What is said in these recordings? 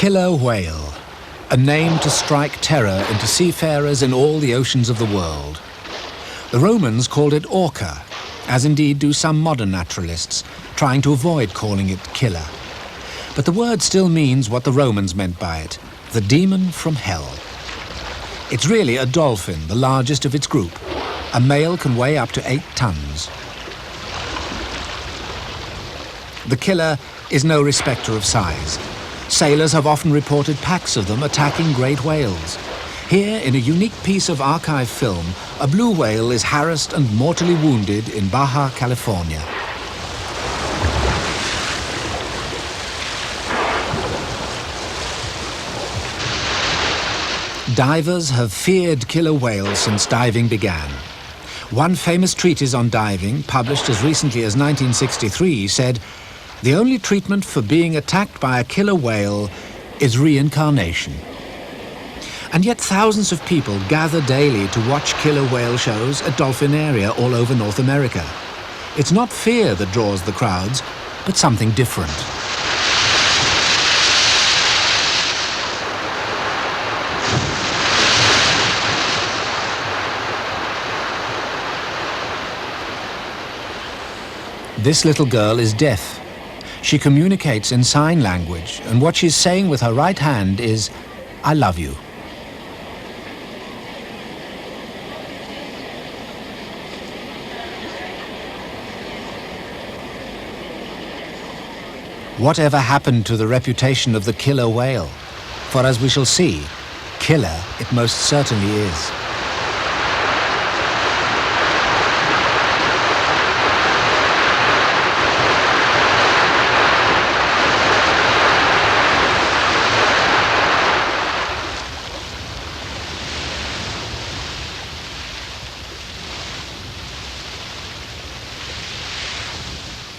killer whale, a name to strike terror into seafarers in all the oceans of the world. The Romans called it orca, as indeed do some modern naturalists, trying to avoid calling it killer. But the word still means what the Romans meant by it, the demon from hell. It's really a dolphin, the largest of its group. A male can weigh up to 8 tons. The killer is no respecter of size. Sailors have often reported packs of them attacking great whales. Here, in a unique piece of archive film, a blue whale is harassed and mortally wounded in Baja California. Divers have feared killer whales since diving began. One famous treatise on diving, published as recently as 1963, said, "The only treatment for being attacked by a killer whale is reincarnation." And yet thousands of people gather daily to watch killer whale shows at Dolphinaria all over North America. It's not fear that draws the crowds, but something different. This little girl is deaf. She communicates in sign language, and what she's saying with her right hand is, "I love you." Whatever happened to the reputation of the killer whale? For as we shall see, killer it most certainly is.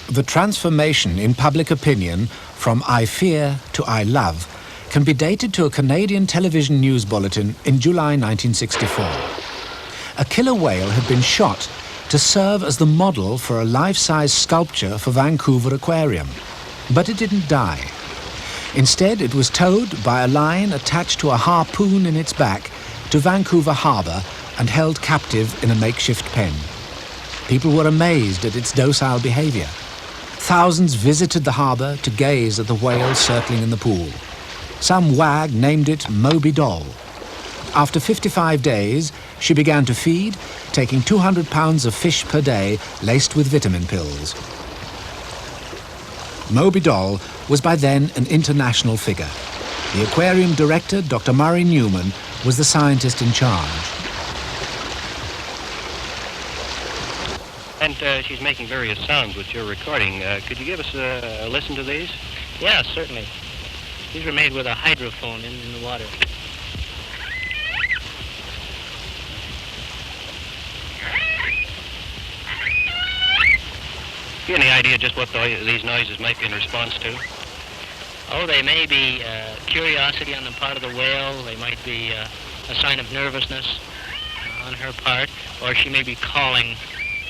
The transformation in public opinion from "I fear" to "I love" can be dated to a Canadian television news bulletin in July 1964. A killer whale had been shot to serve as the model for a life-size sculpture for Vancouver Aquarium, but it didn't die. Instead, it was towed by a line attached to a harpoon in its back to Vancouver Harbour and held captive in a makeshift pen. People were amazed at its docile behaviour. Thousands visited the harbour to gaze at the whale circling in the pool. Some wag named it Moby Doll. After 55 days, she began to feed, taking 200 pounds of fish per day laced with vitamin pills. Moby Doll was by then an international figure. The aquarium director, Dr. Murray Newman, was the scientist in charge. And she's making various sounds which you're recording. Could you give us a listen to these? Yeah, certainly. These were made with a hydrophone in the water. Do you have any idea just what these noises might be in response to? Oh, they may be curiosity on the part of the whale. They might be a sign of nervousness on her part, or she may be calling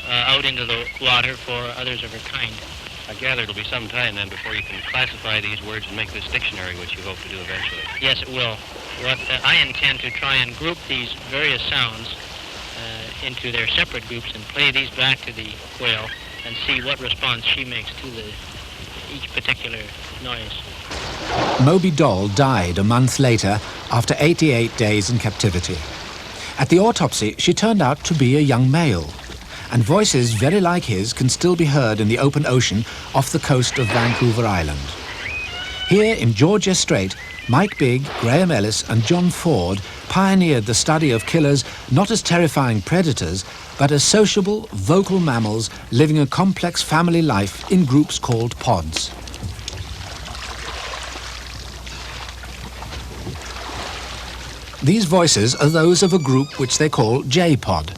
out into the water for others of her kind. I gather it'll be some time then before you can classify these words and make this dictionary, which you hope to do eventually. Yes, it will. What I intend to try and group these various sounds into their separate groups and play these back to the whale and see what response she makes to each particular noise. Moby Doll died a month later after 88 days in captivity. At the autopsy, she turned out to be a young male, and voices very like his can still be heard in the open ocean off the coast of Vancouver Island. Here in Georgia Strait, Mike Bigg, Graham Ellis and John Ford pioneered the study of killers not as terrifying predators, but as sociable, vocal mammals living a complex family life in groups called pods. These voices are those of a group which they call J-pod.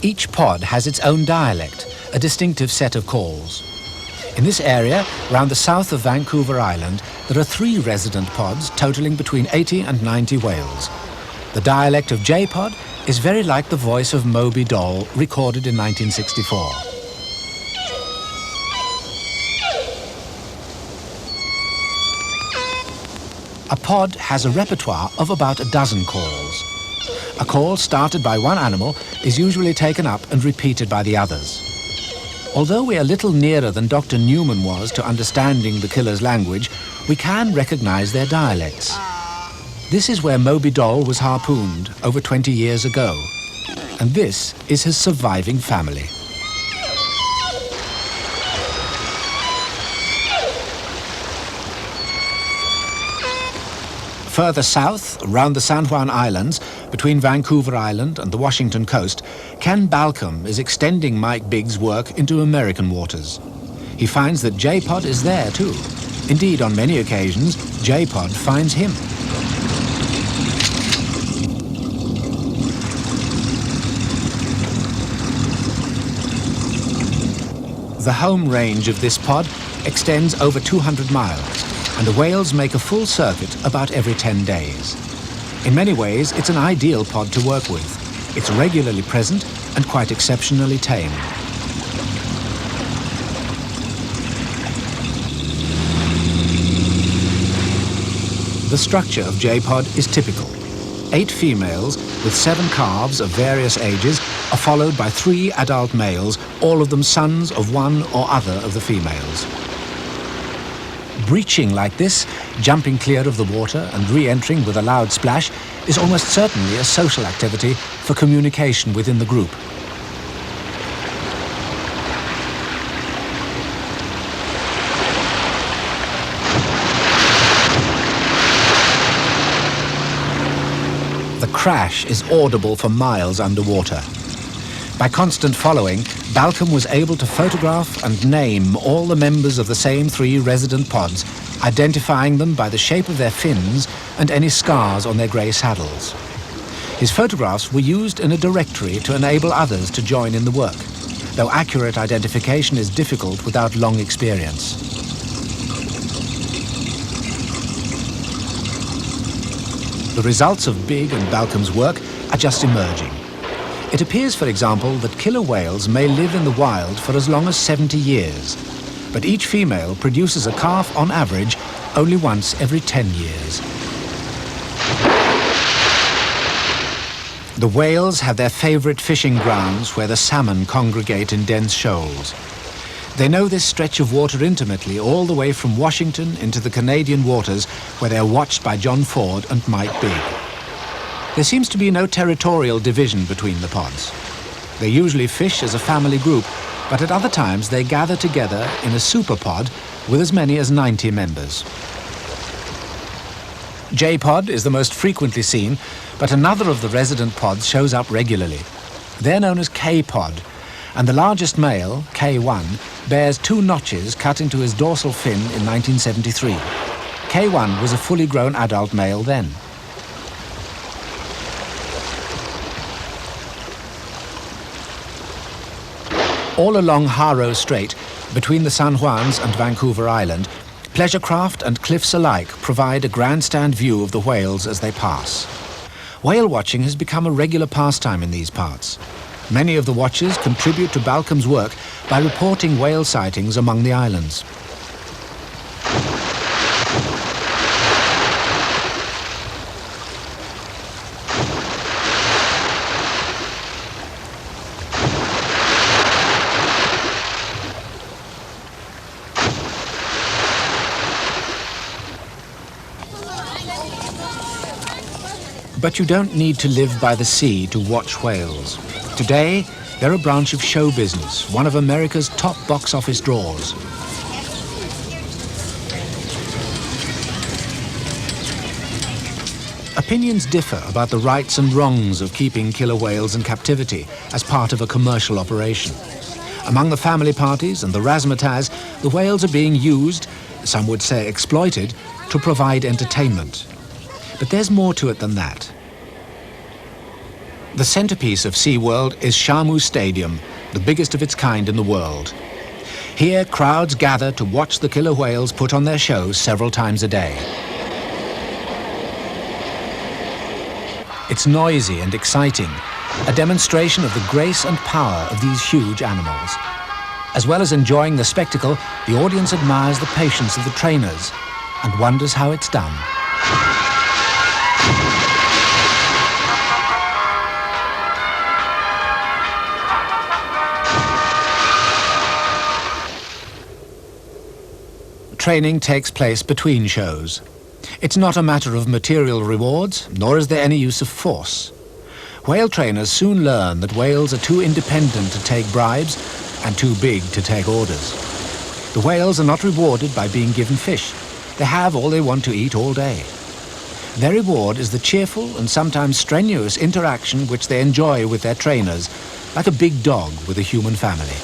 Each pod has its own dialect, a distinctive set of calls. In this area, around the south of Vancouver Island, there are 3 resident pods totaling between 80 and 90 whales. The dialect of J-pod is very like the voice of Moby Doll, recorded in 1964. A pod has a repertoire of about a dozen calls. A call started by one animal is usually taken up and repeated by the others. Although we are little nearer than Dr. Newman was to understanding the killer's language, we can recognize their dialects. This is where Moby Doll was harpooned over 20 years ago. And this is his surviving family. Further south, around the San Juan Islands, between Vancouver Island and the Washington coast, Ken Balcombe is extending Mike Biggs' work into American waters. He finds that J-Pod is there too. Indeed, on many occasions, J-Pod finds him. The home range of this pod extends over 200 miles. And the whales make a full circuit about every 10 days. In many ways, it's an ideal pod to work with. It's regularly present and quite exceptionally tame. The structure of J-Pod is typical. 8 females with 7 calves of various ages are followed by 3 adult males, all of them sons of one or other of the females. Breaching like this, jumping clear of the water and re-entering with a loud splash, is almost certainly a social activity for communication within the group. The crash is audible for miles underwater. By constant following, Balcombe was able to photograph and name all the members of the same 3 resident pods, identifying them by the shape of their fins and any scars on their grey saddles. His photographs were used in a directory to enable others to join in the work, though accurate identification is difficult without long experience. The results of Big and Balcombe's work are just emerging. It appears, for example, that killer whales may live in the wild for as long as 70 years, but each female produces a calf on average only once every 10 years. The whales have their favorite fishing grounds where the salmon congregate in dense shoals. They know this stretch of water intimately, all the way from Washington into the Canadian waters, where they are watched by John Ford and Mike Big. There seems to be no territorial division between the pods. They usually fish as a family group, but at other times they gather together in a super pod with as many as 90 members. J-Pod is the most frequently seen, but another of the resident pods shows up regularly. They're known as K-Pod, and the largest male, K1, bears 2 notches cut into his dorsal fin in 1973. K1 was a fully grown adult male then. All along Haro Strait, between the San Juans and Vancouver Island, pleasure craft and cliffs alike provide a grandstand view of the whales as they pass. Whale watching has become a regular pastime in these parts. Many of the watchers contribute to Balcombe's work by reporting whale sightings among the islands. But you don't need to live by the sea to watch whales. Today, they're a branch of show business, one of America's top box office draws. Opinions differ about the rights and wrongs of keeping killer whales in captivity as part of a commercial operation. Among the family parties and the razzmatazz, the whales are being used, some would say exploited, to provide entertainment. But there's more to it than that. The centerpiece of SeaWorld is Shamu Stadium, the biggest of its kind in the world. Here, crowds gather to watch the killer whales put on their show several times a day. It's noisy and exciting, a demonstration of the grace and power of these huge animals. As well as enjoying the spectacle, the audience admires the patience of the trainers and wonders how it's done. training takes place between shows. It's not a matter of material rewards, nor is there any use of force. Whale trainers soon learn that whales are too independent to take bribes and too big to take orders. The whales are not rewarded by being given fish. They have all they want to eat all day. Their reward is the cheerful and sometimes strenuous interaction which they enjoy with their trainers, like a big dog with a human family.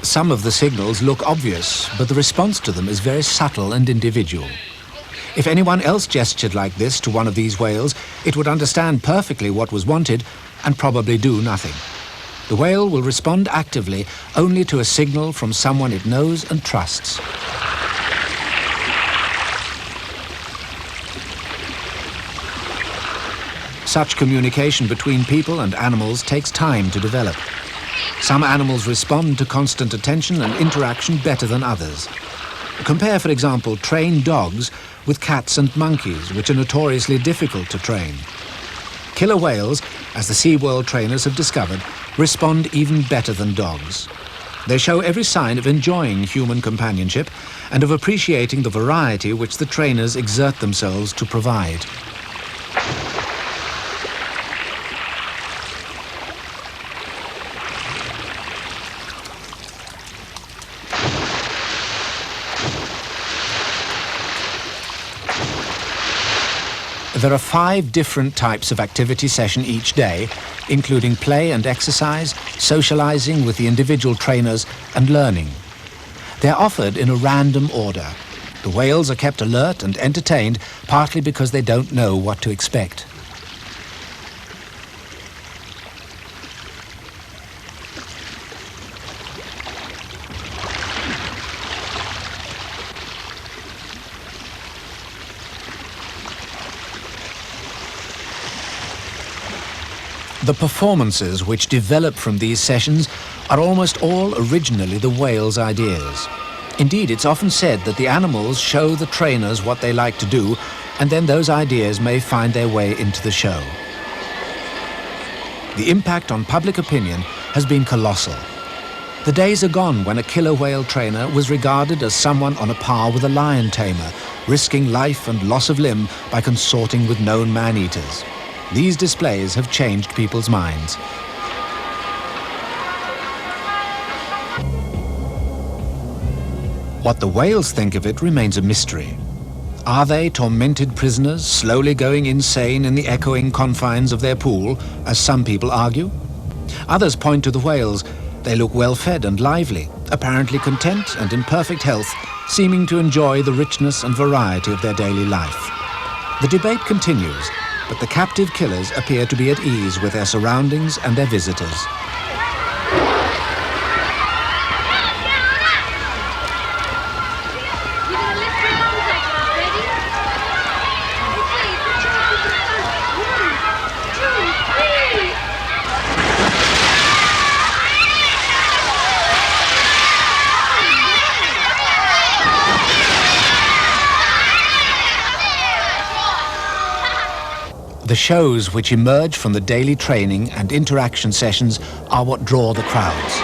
Some of the signals look obvious, but the response to them is very subtle and individual. If anyone else gestured like this to one of these whales, it would understand perfectly what was wanted and probably do nothing. The whale will respond actively only to a signal from someone it knows and trusts. Such communication between people and animals takes time to develop. Some animals respond to constant attention and interaction better than others. Compare, for example, trained dogs with cats and monkeys, which are notoriously difficult to train. Killer whales, as the SeaWorld trainers have discovered, respond even better than dogs. They show every sign of enjoying human companionship and of appreciating the variety which the trainers exert themselves to provide. There are 5 different types of activity session each day, including play and exercise, socializing with the individual trainers, and learning. They're offered in a random order. The whales are kept alert and entertained, partly because they don't know what to expect. The performances which develop from these sessions are almost all originally the whale's ideas. Indeed, it's often said that the animals show the trainers what they like to do, and then those ideas may find their way into the show. The impact on public opinion has been colossal. The days are gone when a killer whale trainer was regarded as someone on a par with a lion tamer, risking life and loss of limb by consorting with known man-eaters. These displays have changed people's minds. What the whales think of it remains a mystery. Are they tormented prisoners slowly going insane in the echoing confines of their pool, as some people argue? Others point to the whales. They look well-fed and lively, apparently content and in perfect health, seeming to enjoy the richness and variety of their daily life. The debate continues, but the captive killers appear to be at ease with their surroundings and their visitors. The shows which emerge from the daily training and interaction sessions are what draw the crowds.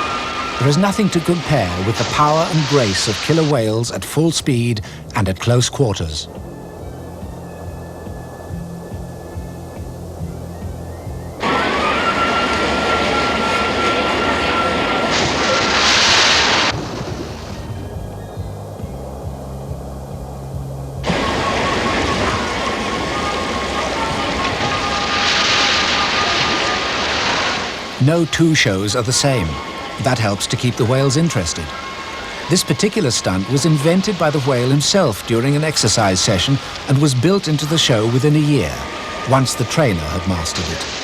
There is nothing to compare with the power and grace of killer whales at full speed and at close quarters. No 2 shows are the same. That helps to keep the whales interested. This particular stunt was invented by the whale himself during an exercise session and was built into the show within a year, once the trainer had mastered it.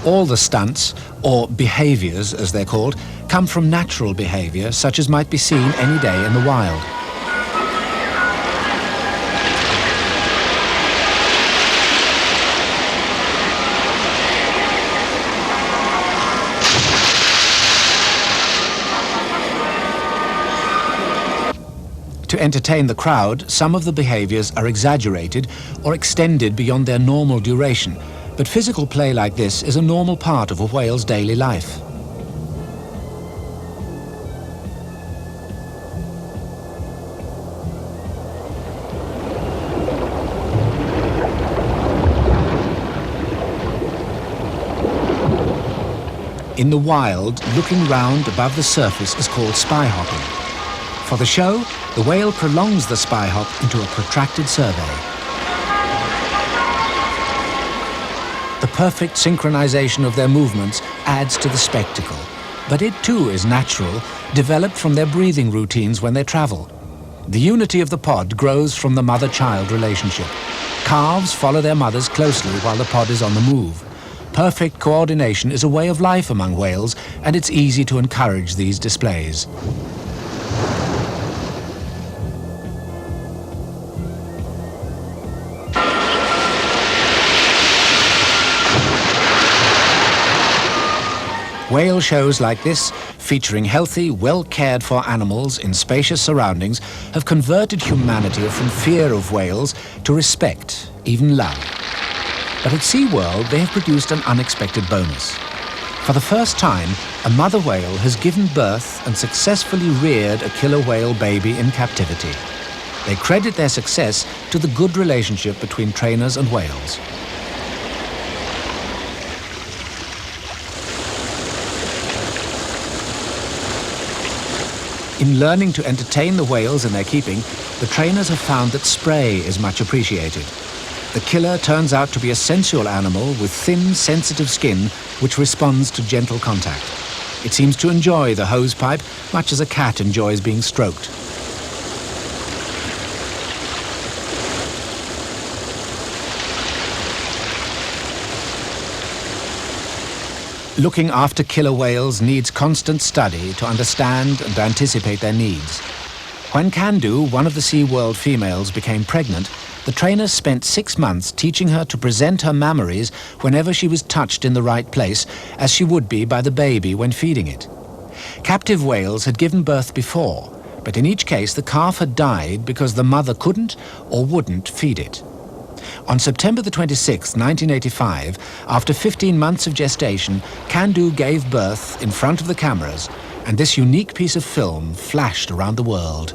All the stunts, or behaviors as they're called, come from natural behavior such as might be seen any day in the wild. To entertain the crowd, some of the behaviors are exaggerated or extended beyond their normal duration, but physical play like this is a normal part of a whale's daily life. In the wild, looking round above the surface is called spy hopping. For the show, the whale prolongs the spy hop into a protracted survey. The perfect synchronization of their movements adds to the spectacle, but it too is natural, developed from their breathing routines when they travel. The unity of the pod grows from the mother-child relationship. Calves follow their mothers closely while the pod is on the move. Perfect coordination is a way of life among whales, and it's easy to encourage these displays. Whale shows like this, featuring healthy, well-cared-for animals in spacious surroundings, have converted humanity from fear of whales to respect, even love. But at SeaWorld, they have produced an unexpected bonus. For the first time, a mother whale has given birth and successfully reared a killer whale baby in captivity. They credit their success to the good relationship between trainers and whales. In learning to entertain the whales in their keeping, the trainers have found that spray is much appreciated. The killer turns out to be a sensual animal with thin, sensitive skin which responds to gentle contact. It seems to enjoy the hose pipe much as a cat enjoys being stroked. Looking after killer whales needs constant study to understand and anticipate their needs. When Candu, one of the SeaWorld females, became pregnant, the trainers spent 6 months teaching her to present her mammaries whenever she was touched in the right place, as she would be by the baby when feeding it. Captive whales had given birth before, but in each case the calf had died because the mother couldn't or wouldn't feed it. On September the 26th, 1985, after 15 months of gestation, Candu gave birth in front of the cameras, and this unique piece of film flashed around the world.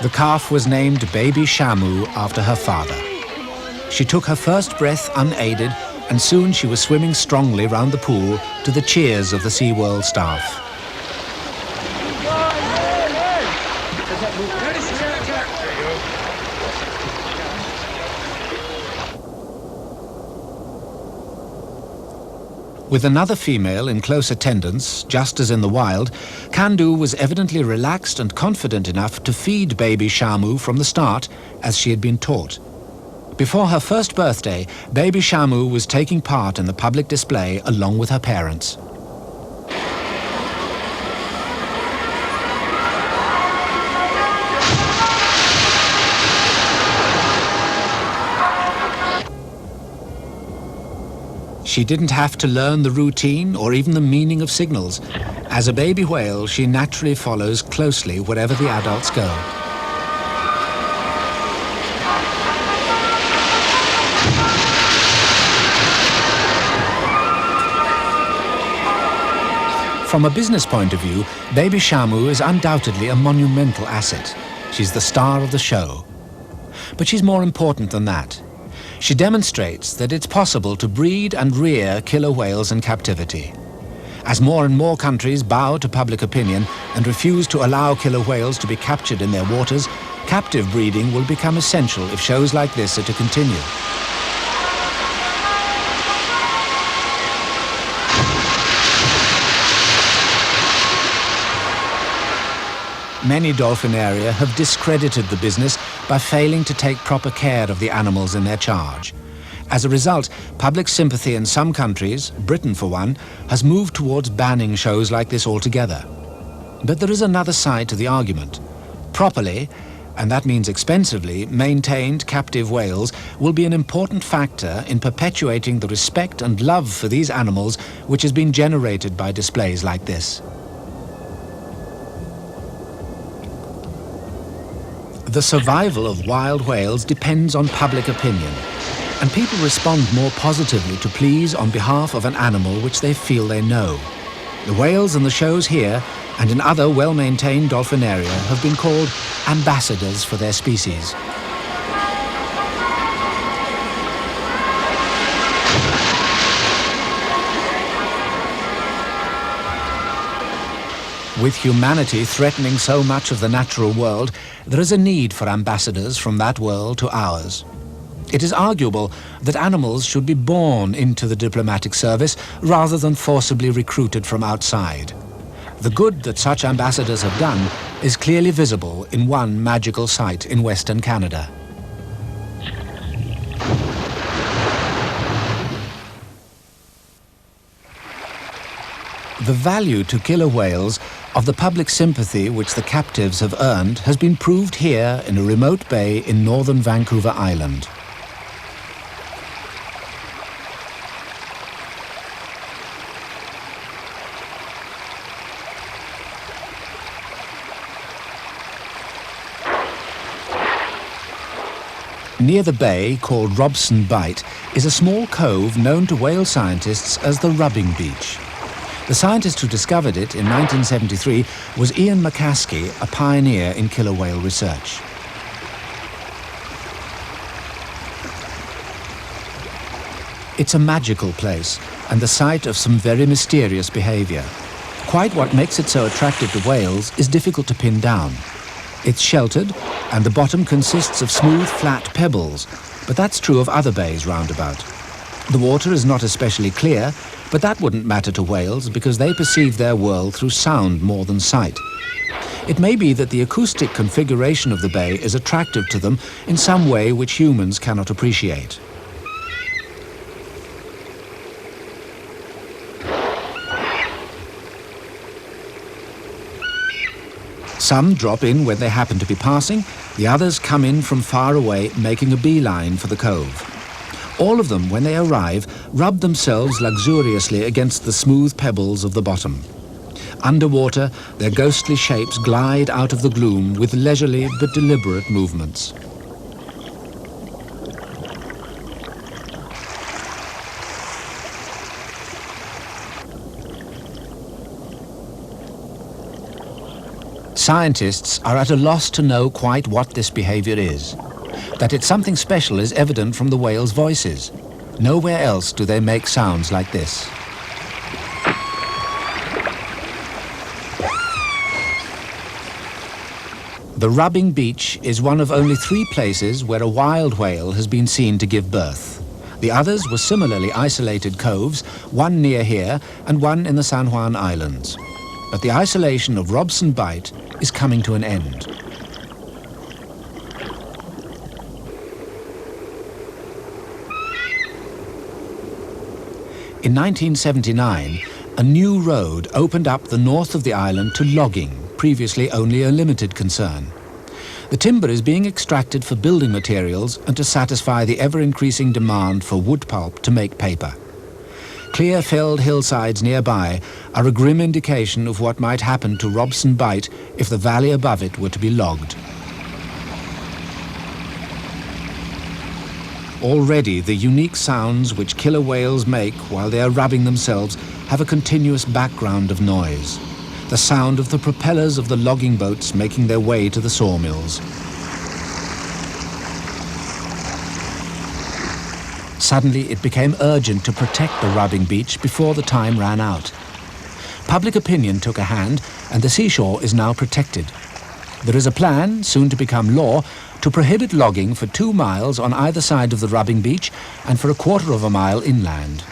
The calf was named Baby Shamu after her father. She took her first breath unaided, and soon she was swimming strongly round the pool to the cheers of the SeaWorld staff. With another female in close attendance, just as in the wild, Candu was evidently relaxed and confident enough to feed Baby Shamu from the start, as she had been taught. Before her first birthday, Baby Shamu was taking part in the public display along with her parents. She didn't have to learn the routine or even the meaning of signals. As a baby whale, she naturally follows closely wherever the adults go. From a business point of view, Baby Shamu is undoubtedly a monumental asset. She's the star of the show. But she's more important than that. She demonstrates that it's possible to breed and rear killer whales in captivity. As more and more countries bow to public opinion and refuse to allow killer whales to be captured in their waters, captive breeding will become essential if shows like this are to continue. Many dolphinaria have discredited the business by failing to take proper care of the animals in their charge. As a result, public sympathy in some countries, Britain for one, has moved towards banning shows like this altogether. But there is another side to the argument. Properly, and that means expensively, maintained captive whales will be an important factor in perpetuating the respect and love for these animals which has been generated by displays like this. The survival of wild whales depends on public opinion, and people respond more positively to pleas on behalf of an animal which they feel they know. The whales in the shows here and in other well-maintained dolphinaria have been called ambassadors for their species. With humanity threatening so much of the natural world, there is a need for ambassadors from that world to ours. It is arguable that animals should be born into the diplomatic service rather than forcibly recruited from outside. The good that such ambassadors have done is clearly visible in one magical site in Western Canada. The value to killer whales of the public sympathy which the captives have earned has been proved here in a remote bay in northern Vancouver Island. Near the bay, called Robson Bight, is a small cove known to whale scientists as the Rubbing Beach. The scientist who discovered it in 1973 was Ian McCaskey, a pioneer in killer whale research. It's a magical place and the site of some very mysterious behavior. Quite what makes it so attractive to whales is difficult to pin down. It's sheltered, and the bottom consists of smooth, flat pebbles, but that's true of other bays roundabout. The water is not especially clear, but that wouldn't matter to whales because they perceive their world through sound more than sight. It may be that the acoustic configuration of the bay is attractive to them in some way which humans cannot appreciate. Some drop in when they happen to be passing, the others come in from far away, making a beeline for the cove. All of them, when they arrive, rub themselves luxuriously against the smooth pebbles of the bottom. Underwater, their ghostly shapes glide out of the gloom with leisurely but deliberate movements. Scientists are at a loss to know quite what this behavior is. That it's something special is evident from the whales' voices. Nowhere else do they make sounds like this. The Rubbing Beach is one of only 3 places where a wild whale has been seen to give birth. The others were similarly isolated coves, one near here and one in the San Juan Islands. But the isolation of Robson Bight is coming to an end. In 1979, a new road opened up the north of the island to logging, previously only a limited concern. The timber is being extracted for building materials and to satisfy the ever-increasing demand for wood pulp to make paper. Clear felled hillsides nearby are a grim indication of what might happen to Robson Bight if the valley above it were to be logged. Already the unique sounds which killer whales make while they are rubbing themselves have a continuous background of noise. The sound of the propellers of the logging boats making their way to the sawmills. Suddenly it became urgent to protect the Rubbing Beach before the time ran out. Public opinion took a hand and the seashore is now protected. There is a plan, soon to become law, to prohibit logging for 2 miles on either side of the Rubbing Beach and for 1/4 of a mile inland.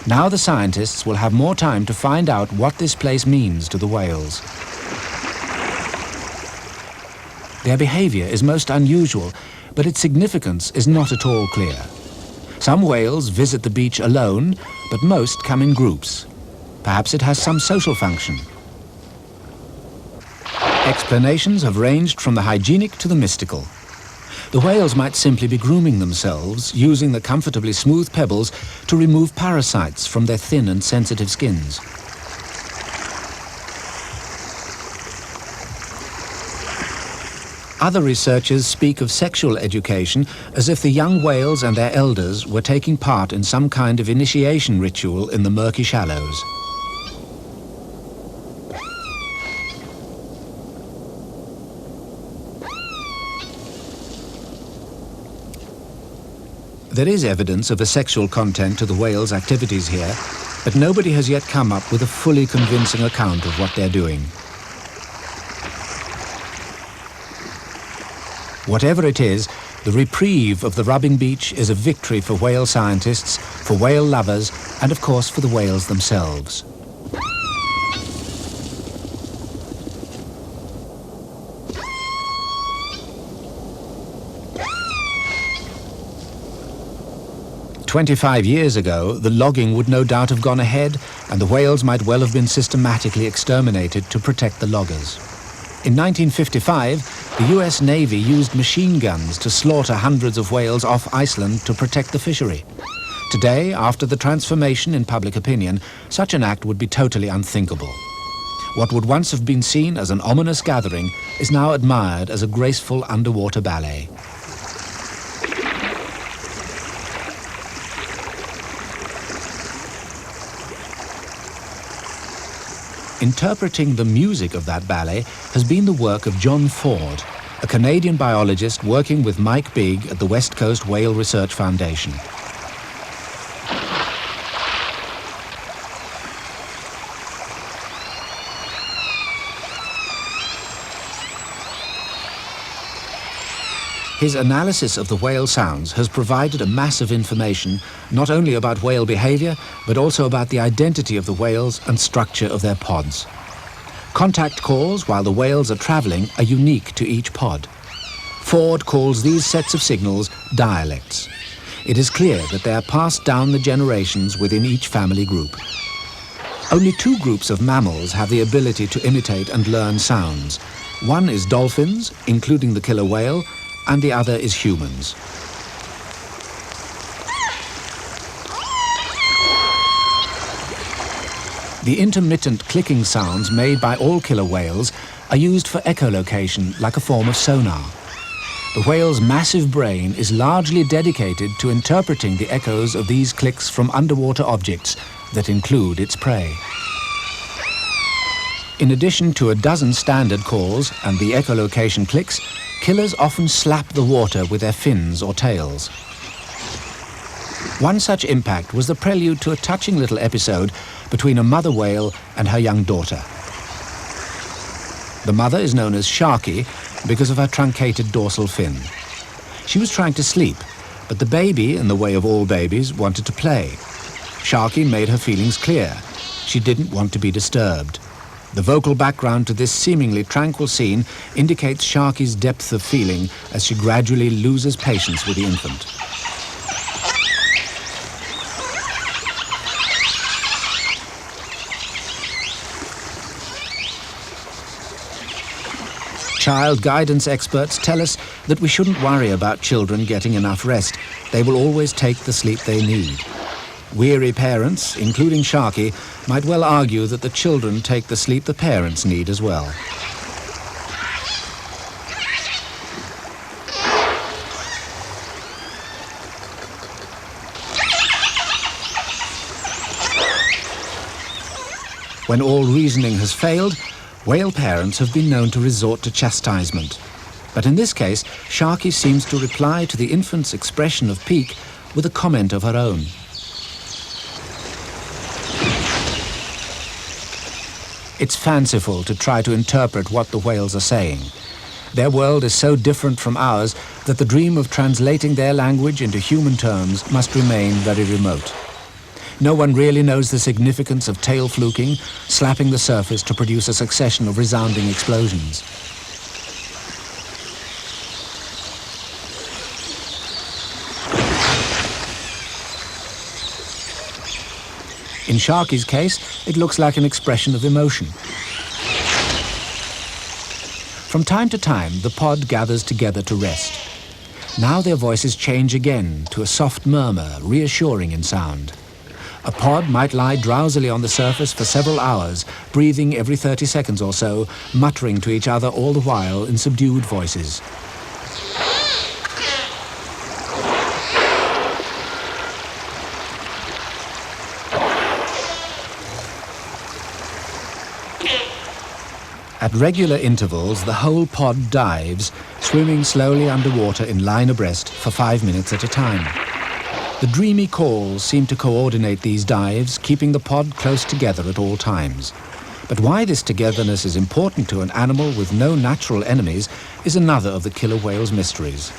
Now the scientists will have more time to find out what this place means to the whales. Their behavior is most unusual, but its significance is not at all clear. Some whales visit the beach alone, but most come in groups. Perhaps it has some social function. Explanations have ranged from the hygienic to the mystical. The whales might simply be grooming themselves, using the comfortably smooth pebbles to remove parasites from their thin and sensitive skins. Other researchers speak of sexual education as if the young whales and their elders were taking part in some kind of initiation ritual in the murky shallows. There is evidence of a sexual content to the whales' activities here, but nobody has yet come up with a fully convincing account of what they're doing. Whatever it is, the reprieve of the rubbing beach is a victory for whale scientists, for whale lovers, and of course for the whales themselves. "25 years ago, the logging would no doubt have gone ahead, and the whales might well have been systematically exterminated to protect the loggers. In 1955, the US Navy used machine guns to slaughter hundreds of whales off Iceland to protect the fishery. Today, after the transformation in public opinion, such an act would be totally unthinkable. What would once have been seen as an ominous gathering is now admired as a graceful underwater ballet. Interpreting the music of that ballet has been the work of John Ford, a Canadian biologist working with Mike Bigg at the West Coast Whale Research Foundation. His analysis of the whale sounds has provided a mass of information not only about whale behavior, but also about the identity of the whales and structure of their pods. Contact calls while the whales are traveling are unique to each pod. Ford calls these sets of signals dialects. It is clear that they are passed down the generations within each family group. Only two groups of mammals have the ability to imitate and learn sounds. One is dolphins, including the killer whale, and the other is humans. The intermittent clicking sounds made by all killer whales are used for echolocation like a form of sonar. The whale's massive brain is largely dedicated to interpreting the echoes of these clicks from underwater objects that include its prey. In addition to a dozen standard calls and the echolocation clicks, killers often slap the water with their fins or tails. One such impact was the prelude to a touching little episode between a mother whale and her young daughter. The mother is known as Sharky because of her truncated dorsal fin. She was trying to sleep, but the baby, in the way of all babies, wanted to play. Sharky made her feelings clear. She didn't want to be disturbed. The vocal background to this seemingly tranquil scene indicates Sharky's depth of feeling as she gradually loses patience with the infant. Child guidance experts tell us that we shouldn't worry about children getting enough rest. They will always take the sleep they need. Weary parents, including Sharky, might well argue that the children take the sleep the parents need as well. When all reasoning has failed, whale parents have been known to resort to chastisement. But in this case, Sharky seems to reply to the infant's expression of pique with a comment of her own. It's fanciful to try to interpret what the whales are saying. Their world is so different from ours that the dream of translating their language into human terms must remain very remote. No one really knows the significance of tail fluking, slapping the surface to produce a succession of resounding explosions. In Sharky's case, it looks like an expression of emotion. From time to time, the pod gathers together to rest. Now their voices change again to a soft murmur, reassuring in sound. A pod might lie drowsily on the surface for several hours, breathing every 30 seconds or so, muttering to each other all the while in subdued voices. At regular intervals, the whole pod dives, swimming slowly underwater in line abreast for 5 minutes at a time. The dreamy calls seem to coordinate these dives, keeping the pod close together at all times. But why this togetherness is important to an animal with no natural enemies is another of the killer whale's mysteries.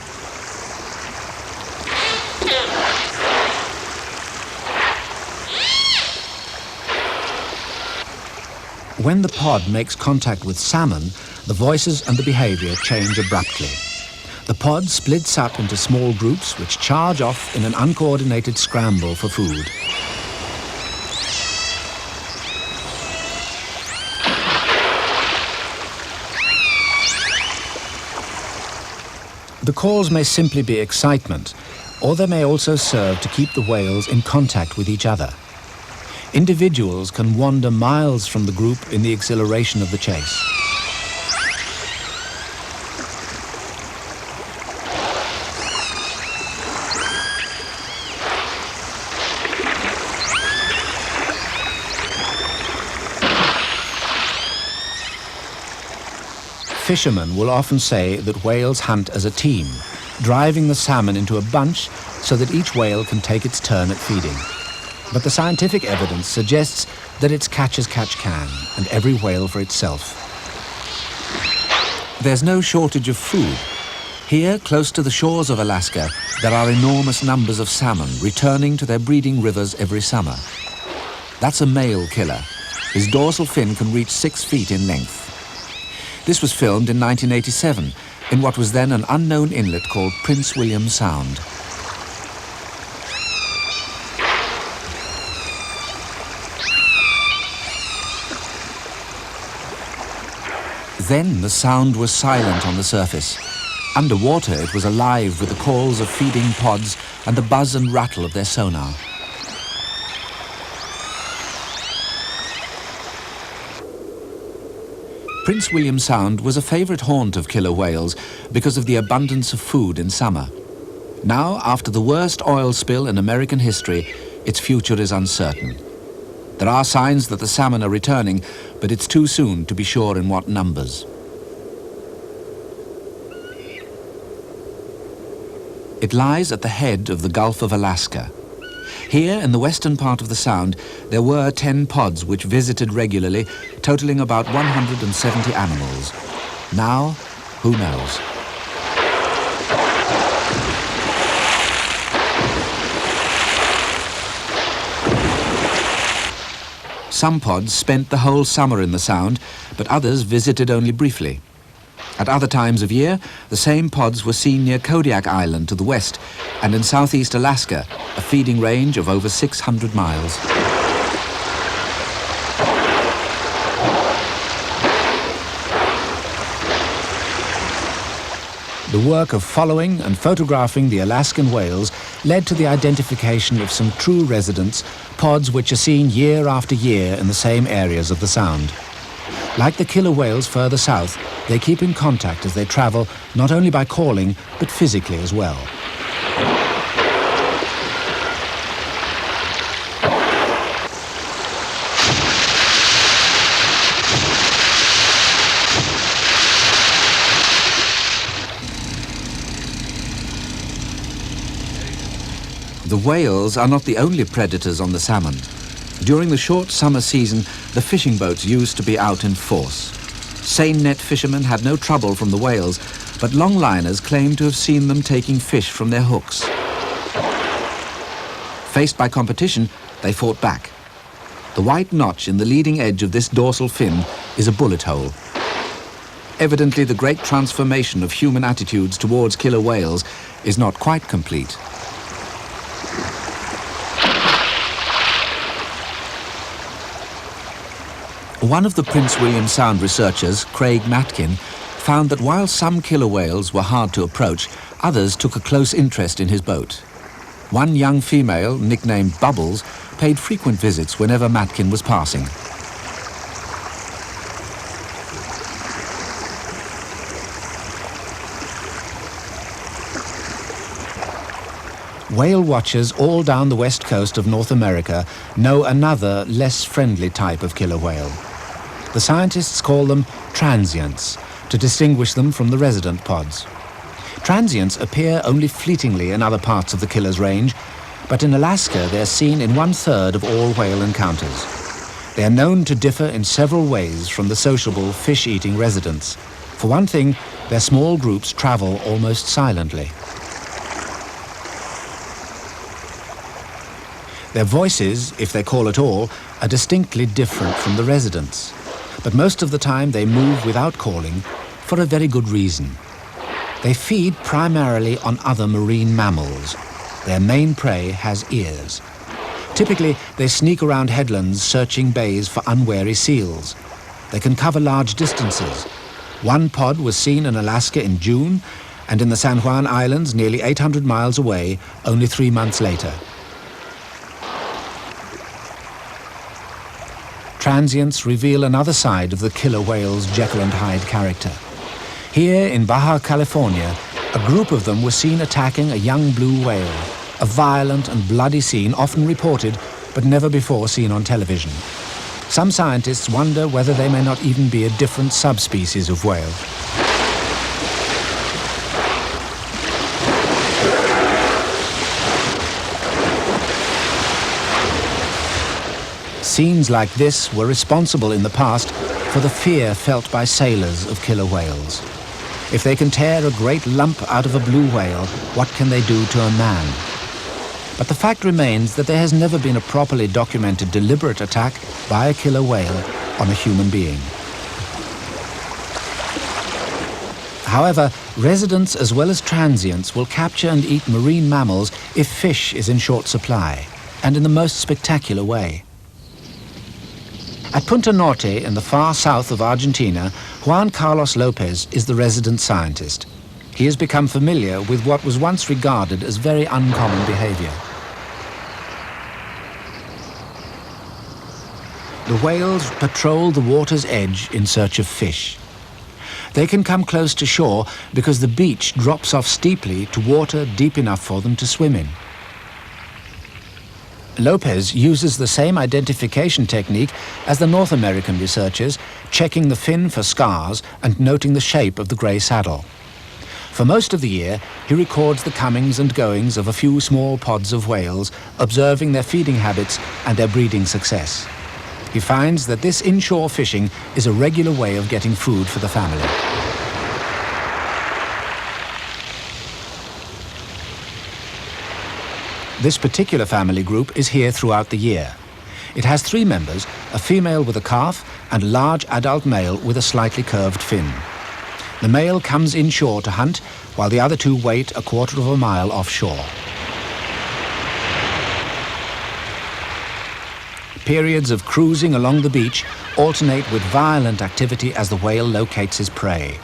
When the pod makes contact with salmon, the voices and the behavior change abruptly. The pod splits up into small groups which charge off in an uncoordinated scramble for food. The calls may simply be excitement, or they may also serve to keep the whales in contact with each other. Individuals can wander miles from the group in the exhilaration of the chase. Fishermen will often say that whales hunt as a team, driving the salmon into a bunch so that each whale can take its turn at feeding. But the scientific evidence suggests that it's catch as catch can, and every whale for itself. There's no shortage of food. Here, close to the shores of Alaska, there are enormous numbers of salmon returning to their breeding rivers every summer. That's a male killer. His dorsal fin can reach 6 feet in length. This was filmed in 1987 in what was then an unknown inlet called Prince William Sound. Then the sound was silent on the surface. Underwater it was alive with the calls of feeding pods and the buzz and rattle of their sonar. Prince William Sound was a favourite haunt of killer whales because of the abundance of food in summer. Now, after the worst oil spill in American history, its future is uncertain. There are signs that the salmon are returning, but it's too soon to be sure in what numbers. It lies at the head of the Gulf of Alaska. Here, in the western part of the Sound, there were 10 pods which visited regularly, totaling about 170 animals. Now, who knows? Some pods spent the whole summer in the Sound, but others visited only briefly. At other times of year, the same pods were seen near Kodiak Island to the west and in southeast Alaska, a feeding range of over 600 miles. The work of following and photographing the Alaskan whales led to the identification of some true residents, pods which are seen year after year in the same areas of the Sound. Like the killer whales further south, they keep in contact as they travel, not only by calling, but physically as well. The whales are not the only predators on the salmon. During the short summer season, the fishing boats used to be out in force. Seine net fishermen had no trouble from the whales, but longliners claimed to have seen them taking fish from their hooks. Faced by competition, they fought back. The white notch in the leading edge of this dorsal fin is a bullet hole. Evidently, the great transformation of human attitudes towards killer whales is not quite complete. One of the Prince William Sound researchers, Craig Matkin, found that while some killer whales were hard to approach, others took a close interest in his boat. One young female, nicknamed Bubbles, paid frequent visits whenever Matkin was passing. Whale watchers all down the west coast of North America know another, less friendly type of killer whale. The scientists call them transients, to distinguish them from the resident pods. Transients appear only fleetingly in other parts of the killer's range, but in Alaska they're seen in 1/3 of all whale encounters. They are known to differ in several ways from the sociable fish-eating residents. For one thing, their small groups travel almost silently. Their voices, if they call at all, are distinctly different from the residents. But most of the time they move without calling for a very good reason. They feed primarily on other marine mammals. Their main prey has ears. Typically, they sneak around headlands searching bays for unwary seals. They can cover large distances. One pod was seen in Alaska in June, and in the San Juan Islands, nearly 800 miles away, only 3 months later. Transients reveal another side of the killer whale's Jekyll and Hyde character. Here in Baja California, a group of them were seen attacking a young blue whale, a violent and bloody scene often reported but never before seen on television. Some scientists wonder whether they may not even be a different subspecies of whale. Scenes like this were responsible in the past for the fear felt by sailors of killer whales. If they can tear a great lump out of a blue whale, what can they do to a man? But the fact remains that there has never been a properly documented deliberate attack by a killer whale on a human being. However, residents as well as transients will capture and eat marine mammals if fish is in short supply, and in the most spectacular way. At Punta Norte in the far south of Argentina, Juan Carlos Lopez is the resident scientist. He has become familiar with what was once regarded as very uncommon behavior. The whales patrol the water's edge in search of fish. They can come close to shore because the beach drops off steeply to water deep enough for them to swim in. Lopez uses the same identification technique as the North American researchers, checking the fin for scars and noting the shape of the grey saddle. For most of the year, he records the comings and goings of a few small pods of whales, observing their feeding habits and their breeding success. He finds that this inshore fishing is a regular way of getting food for the family. This particular family group is here throughout the year. It has 3 members, a female with a calf and a large adult male with a slightly curved fin. The male comes inshore to hunt, while the other 2 wait a 1/4 of a mile offshore. Periods of cruising along the beach alternate with violent activity as the whale locates his prey.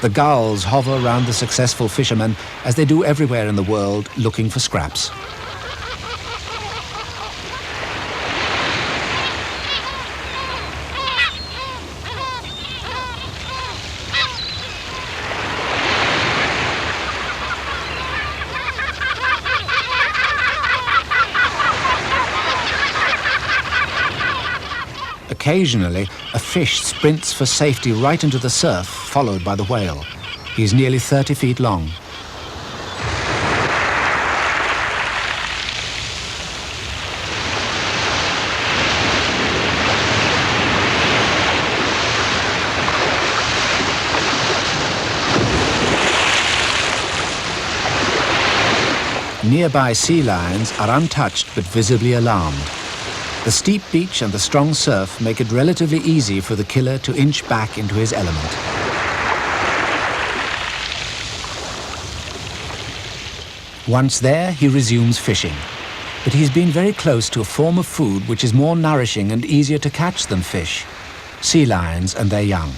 The gulls hover around the successful fishermen, as they do everywhere in the world, looking for scraps. Occasionally, a fish sprints for safety right into the surf, followed by the whale. He is nearly 30 feet long. Nearby sea lions are untouched but visibly alarmed. The steep beach and the strong surf make it relatively easy for the killer to inch back into his element. Once there, he resumes fishing. But he's been very close to a form of food which is more nourishing and easier to catch than fish. sea lions and their young.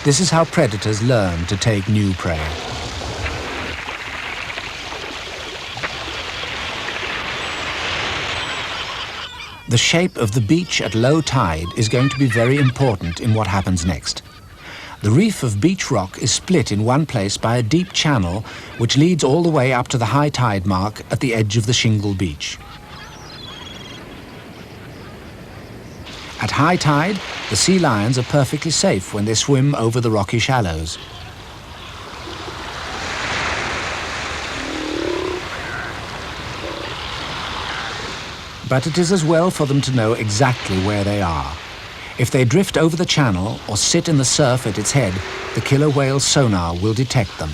This is how predators learn to take new prey. The shape of the beach at low tide is going to be very important in what happens next. The reef of beach rock is split in one place by a deep channel which leads all the way up to the high tide mark at the edge of the shingle beach. At high tide, the sea lions are perfectly safe when they swim over the rocky shallows. But it is as well for them to know exactly where they are. If they drift over the channel or sit in the surf at its head, the killer whale's sonar will detect them.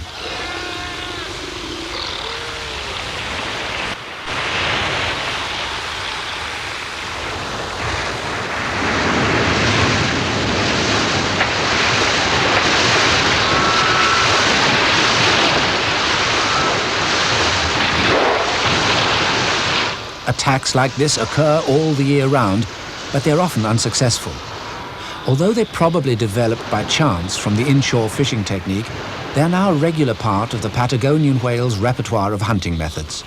Attacks like this occur all the year round, but they're often unsuccessful. Although they probably developed by chance from the inshore fishing technique, they're now a regular part of the Patagonian whale's repertoire of hunting methods.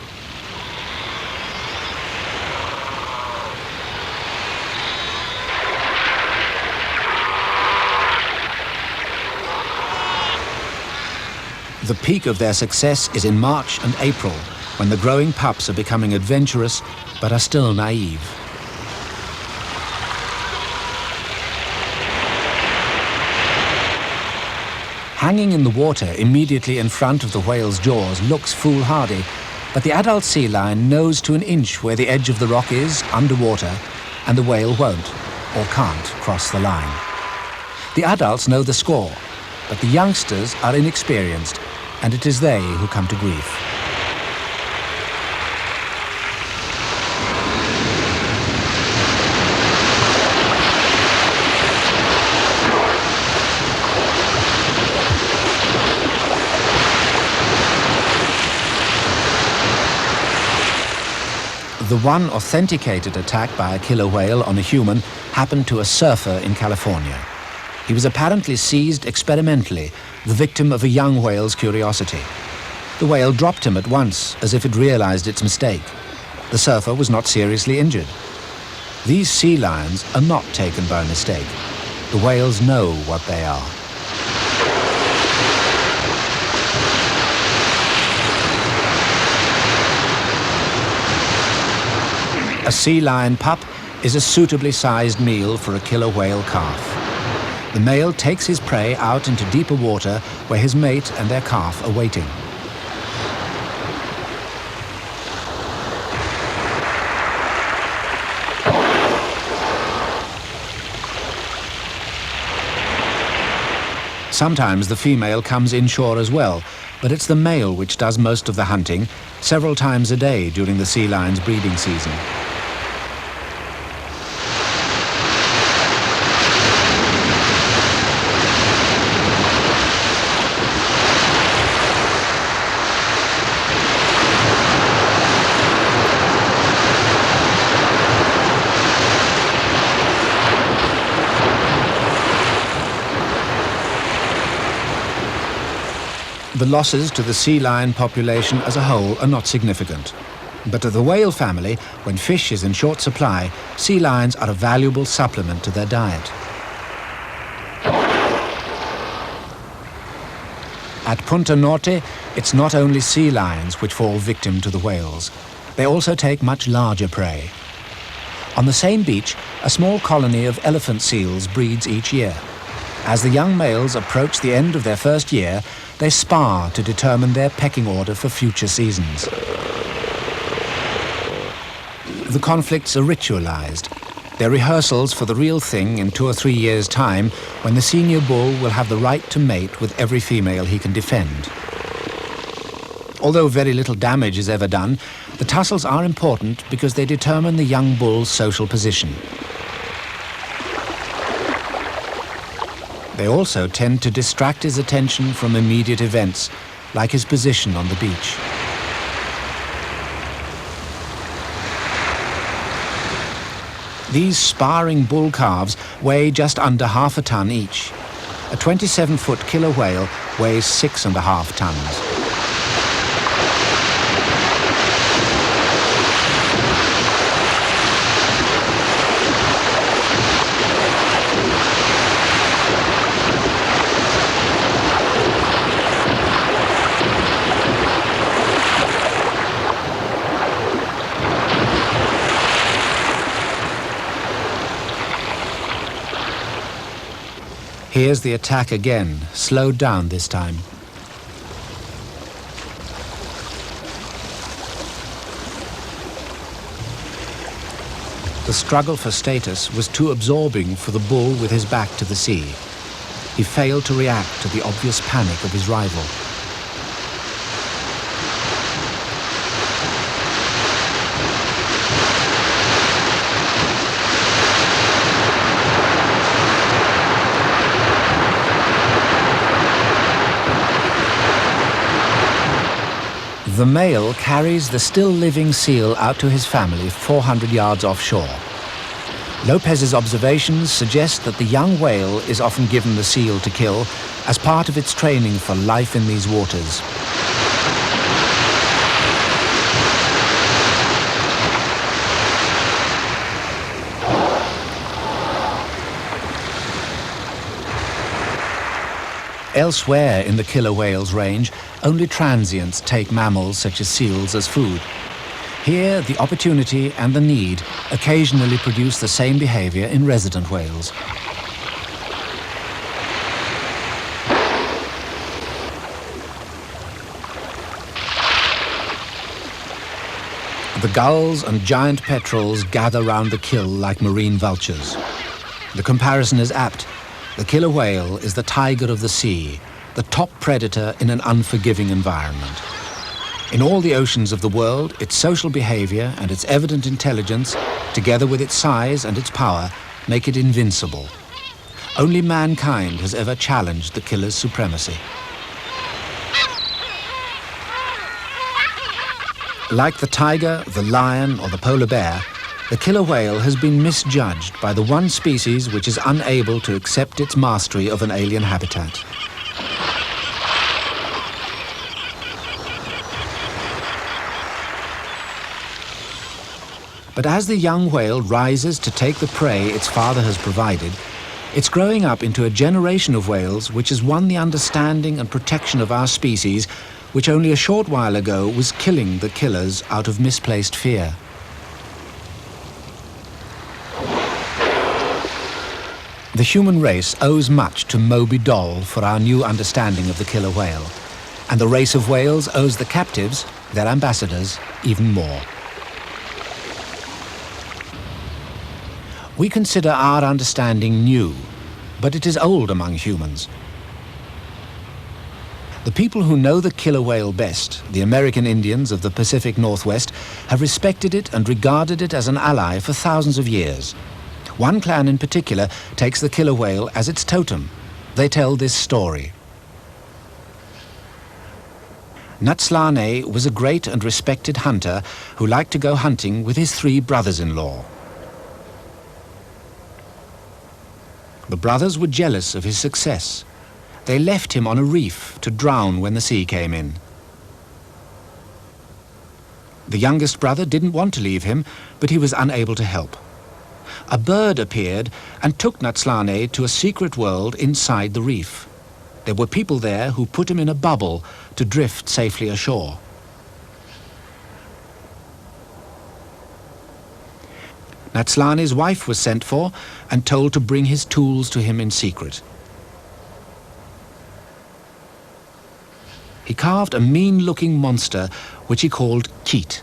The peak of their success is in March and April, when the growing pups are becoming adventurous but are still naive. Hanging in the water immediately in front of the whale's jaws looks foolhardy, but the adult sea lion knows to an inch where the edge of the rock is underwater, and the whale won't or can't cross the line. The adults know the score, but the youngsters are inexperienced, and it is they who come to grief. The one authenticated attack by a killer whale on a human happened to a surfer in California. He was apparently seized experimentally, the victim of a young whale's curiosity. The whale dropped him at once, as if it realized its mistake. The surfer was not seriously injured. These sea lions are not taken by mistake. The whales know what they are. A sea lion pup is a suitably sized meal for a killer whale calf. The male takes his prey out into deeper water where his mate and their calf are waiting. Sometimes the female comes inshore as well, but it's the male which does most of the hunting, several times a day during the sea lion's breeding season. The losses to the sea lion population as a whole are not significant. But to the whale family, when fish is in short supply, sea lions are a valuable supplement to their diet. At Punta Norte, it's not only sea lions which fall victim to the whales. They also take much larger prey. On the same beach, a small colony of elephant seals breeds each year. As the young males approach the end of their first year, they spar to determine their pecking order for future seasons. The conflicts are ritualized. They're rehearsals for the real thing in 2 or 3 years' time, when the senior bull will have the right to mate with every female he can defend. Although very little damage is ever done, the tussles are important because they determine the young bull's social position. They also tend to distract his attention from immediate events, like his position on the beach. These sparring bull calves weigh just under half a ton each. A 27-foot killer whale weighs 6.5 tons. Here's the attack again, slowed down this time. The struggle for status was too absorbing for the bull with his back to the sea. He failed to react to the obvious panic of his rival. The male carries the still living seal out to his family 400 yards offshore. Lopez's observations suggest that the young whale is often given the seal to kill as part of its training for life in these waters. Elsewhere in the killer whale's range, only transients take mammals such as seals as food. Here, the opportunity and the need occasionally produce the same behavior in resident whales. The gulls and giant petrels gather round the kill like marine vultures. The comparison is apt. The killer whale is the tiger of the sea, the top predator in an unforgiving environment. In all the oceans of the world, its social behavior and its evident intelligence, together with its size and its power, make it invincible. Only mankind has ever challenged the killer's supremacy. Like the tiger, the lion, or the polar bear, the killer whale has been misjudged by the one species which is unable to accept its mastery of an alien habitat. But as the young whale rises to take the prey its father has provided, it's growing up into a generation of whales which has won the understanding and protection of our species, which only a short while ago was killing the killers out of misplaced fear. The human race owes much to Moby Doll for our new understanding of the killer whale, and the race of whales owes the captives, their ambassadors, even more. We consider our understanding new, but it is old among humans. The people who know the killer whale best, the American Indians of the Pacific Northwest, have respected it and regarded it as an ally for thousands of years. One clan in particular takes the killer whale as its totem. They tell this story. Natslane was a great and respected hunter who liked to go hunting with his 3 brothers-in-law. The brothers were jealous of his success. They left him on a reef to drown when the sea came in. The youngest brother didn't want to leave him, but he was unable to help. A bird appeared and took Natslane to a secret world inside the reef. There were people there who put him in a bubble to drift safely ashore. Natslane's wife was sent for and told to bring his tools to him in secret. He carved a mean-looking monster which he called Keet.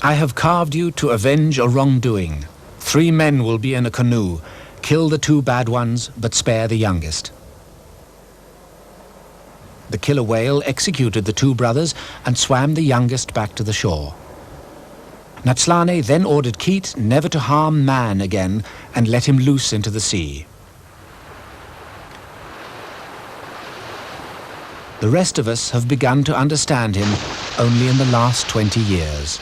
I have carved you to avenge a wrongdoing. 3 men will be in a canoe. Kill the 2 bad ones, but spare the youngest. The killer whale executed the 2 brothers and swam the youngest back to the shore. Natslane then ordered Keet never to harm man again and let him loose into the sea. The rest of us have begun to understand him only in the last 20 years.